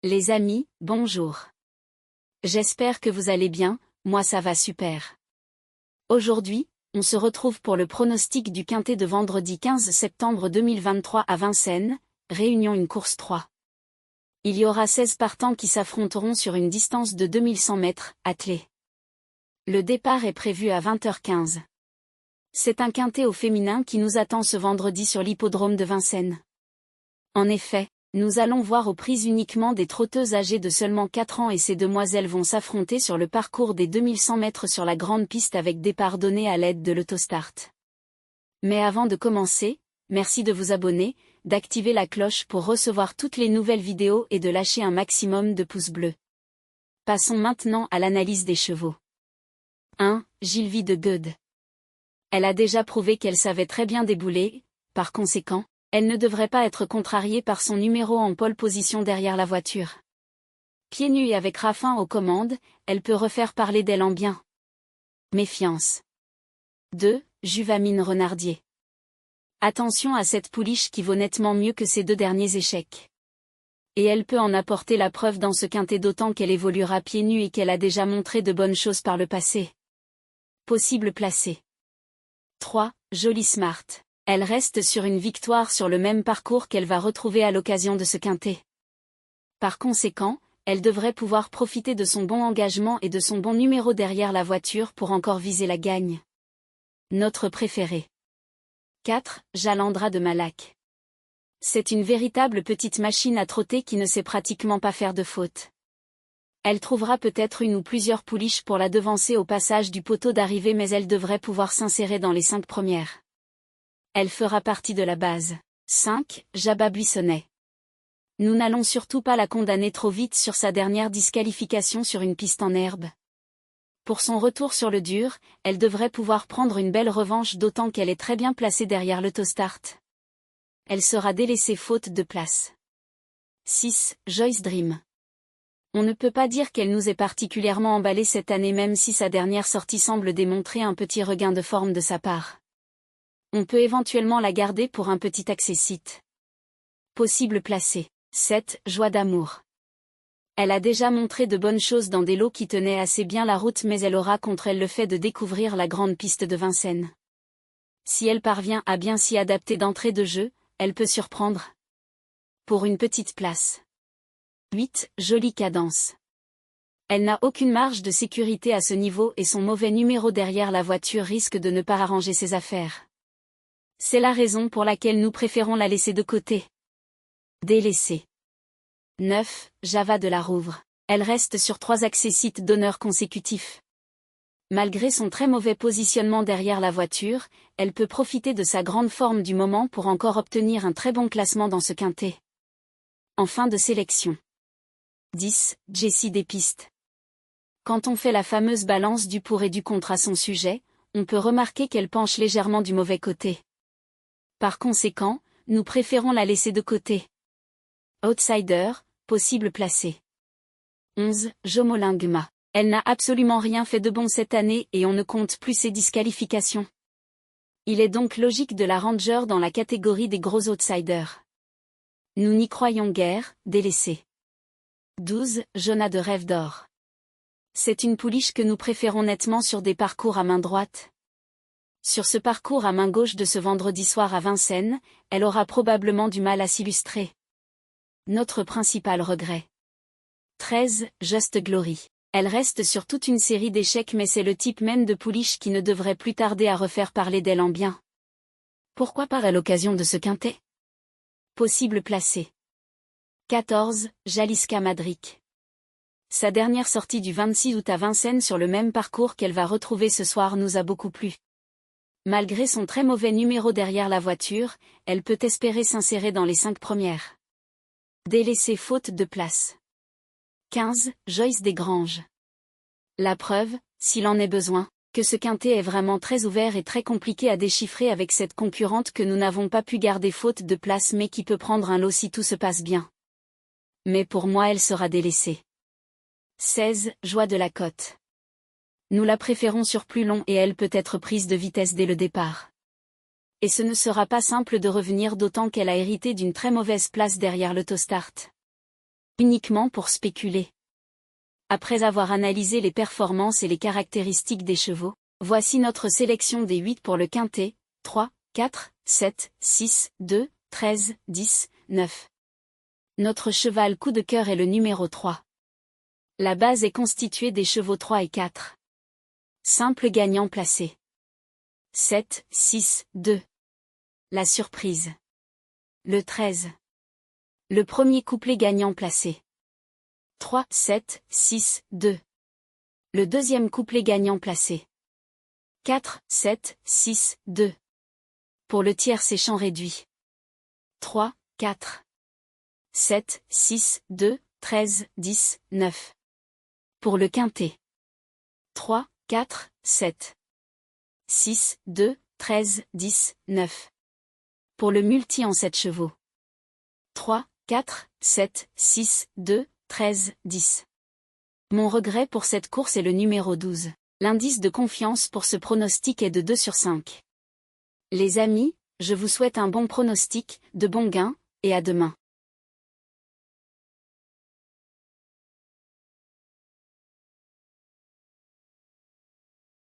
Les amis, bonjour. J'espère que vous allez bien, moi ça va super. Aujourd'hui, on se retrouve pour le pronostic du quintet de vendredi 15 septembre 2023 à Vincennes, Réunion 1 course 3. Il y aura 16 partants qui s'affronteront sur une distance de 2100 mètres, attelés. Le départ est prévu à 20h15. C'est un quintet au féminin qui nous attend ce vendredi sur l'hippodrome de Vincennes. En effet, nous allons voir aux prises uniquement des trotteuses âgées de seulement 4 ans et ces demoiselles vont s'affronter sur le parcours des 2100 mètres sur la grande piste avec départ donné à l'aide de l'autostart. Mais avant de commencer, merci de vous abonner, d'activer la cloche pour recevoir toutes les nouvelles vidéos et de lâcher un maximum de pouces bleus. Passons maintenant à l'analyse des chevaux. 1. Gilvie de Gude. Elle a déjà prouvé qu'elle savait très bien débouler, par conséquent, elle ne devrait pas être contrariée par son numéro en pole position derrière la voiture. Pieds nus et avec Raffin aux commandes, elle peut refaire parler d'elle en bien. Méfiance. 2. Juvamine Renardier. Attention à cette pouliche qui vaut nettement mieux que ses 2 derniers échecs. Et elle peut en apporter la preuve dans ce quintet d'autant qu'elle évoluera pieds nus et qu'elle a déjà montré de bonnes choses par le passé. Possible placé. 3. Jolie Smart. Elle reste sur une victoire sur le même parcours qu'elle va retrouver à l'occasion de ce quintet. Par conséquent, elle devrait pouvoir profiter de son bon engagement et de son bon numéro derrière la voiture pour encore viser la gagne. Notre préférée. 4. Jalandra de Malac. C'est une véritable petite machine à trotter qui ne sait pratiquement pas faire de faute. Elle trouvera peut-être une ou plusieurs pouliches pour la devancer au passage du poteau d'arrivée mais elle devrait pouvoir s'insérer dans les 5 premières. Elle fera partie de la base. 5. Jabba Buissonnet. Nous n'allons surtout pas la condamner trop vite sur sa dernière disqualification sur une piste en herbe. Pour son retour sur le dur, elle devrait pouvoir prendre une belle revanche d'autant qu'elle est très bien placée derrière l'autostart. Elle sera délaissée faute de place. 6. Joyce Dream. On ne peut pas dire qu'elle nous ait particulièrement emballé cette année même si sa dernière sortie semble démontrer un petit regain de forme de sa part. On peut éventuellement la garder pour un petit accessite. Possible placé. 7. Joie d'amour. Elle a déjà montré de bonnes choses dans des lots qui tenaient assez bien la route mais elle aura contre elle le fait de découvrir la grande piste de Vincennes. Si elle parvient à bien s'y adapter d'entrée de jeu, elle peut surprendre. Pour une petite place. 8. Jolie Cadence. Elle n'a aucune marge de sécurité à ce niveau et son mauvais numéro derrière la voiture risque de ne pas arranger ses affaires. C'est la raison pour laquelle nous préférons la laisser de côté. Délaissée. 9. Java de la Rouvre. Elle reste sur 3 accessites d'honneur consécutifs. Malgré son très mauvais positionnement derrière la voiture, elle peut profiter de sa grande forme du moment pour encore obtenir un très bon classement dans ce quintet. En fin de sélection. 10. Jessie des pistes. Quand on fait la fameuse balance du pour et du contre à son sujet, on peut remarquer qu'elle penche légèrement du mauvais côté. Par conséquent, nous préférons la laisser de côté. Outsider, possible placé. 11. Jomolingma. Elle n'a absolument rien fait de bon cette année et on ne compte plus ses disqualifications. Il est donc logique de la ranger dans la catégorie des gros outsiders. Nous n'y croyons guère, délaissée. 12. Jonah de Rêve d'Or. C'est une pouliche que nous préférons nettement sur des parcours à main droite. Sur ce parcours à main gauche de ce vendredi soir à Vincennes, elle aura probablement du mal à s'illustrer. Notre principal regret. 13. Just Glory. Elle reste sur toute une série d'échecs mais c'est le type même de pouliche qui ne devrait plus tarder à refaire parler d'elle en bien. Pourquoi pas à l'occasion de ce quintet? Possible placé. 14. Jaliska Madric. Sa dernière sortie du 26 août à Vincennes sur le même parcours qu'elle va retrouver ce soir nous a beaucoup plu. Malgré son très mauvais numéro derrière la voiture, elle peut espérer s'insérer dans les 5 premières. Délaissée faute de place. 15. Joyce Desgranges. La preuve, s'il en est besoin, que ce quintet est vraiment très ouvert et très compliqué à déchiffrer avec cette concurrente que nous n'avons pas pu garder faute de place mais qui peut prendre un lot si tout se passe bien. Mais pour moi elle sera délaissée. 16. Joie de la Côte. Nous la préférons sur plus long et elle peut être prise de vitesse dès le départ. Et ce ne sera pas simple de revenir d'autant qu'elle a hérité d'une très mauvaise place derrière l'autostart. uniquement pour spéculer. Après avoir analysé les performances et les caractéristiques des chevaux, voici notre sélection des 8 pour le quintet, 3, 4, 7, 6, 2, 13, 10, 9. Notre cheval coup de cœur est le numéro 3. La base est constituée des chevaux 3 et 4. Simple gagnant placé. 7, 6, 2. La surprise. Le 13. Le premier couplet gagnant placé. 3, 7, 6, 2. Le deuxième couplet gagnant placé. 4, 7, 6, 2. Pour le tiers c'est champ réduit. 3, 4. 7, 6, 2, 13, 10, 9. Pour le quintet. 3, 4, 7. 6, 2, 13, 10, 9. Pour le multi en 7 chevaux. 3, 4, 7, 6, 2, 13, 10. Mon regret pour cette course est le numéro 12. L'indice de confiance pour ce pronostic est de 2 sur 5. Les amis, je vous souhaite un bon pronostic, de bons gains, et à demain.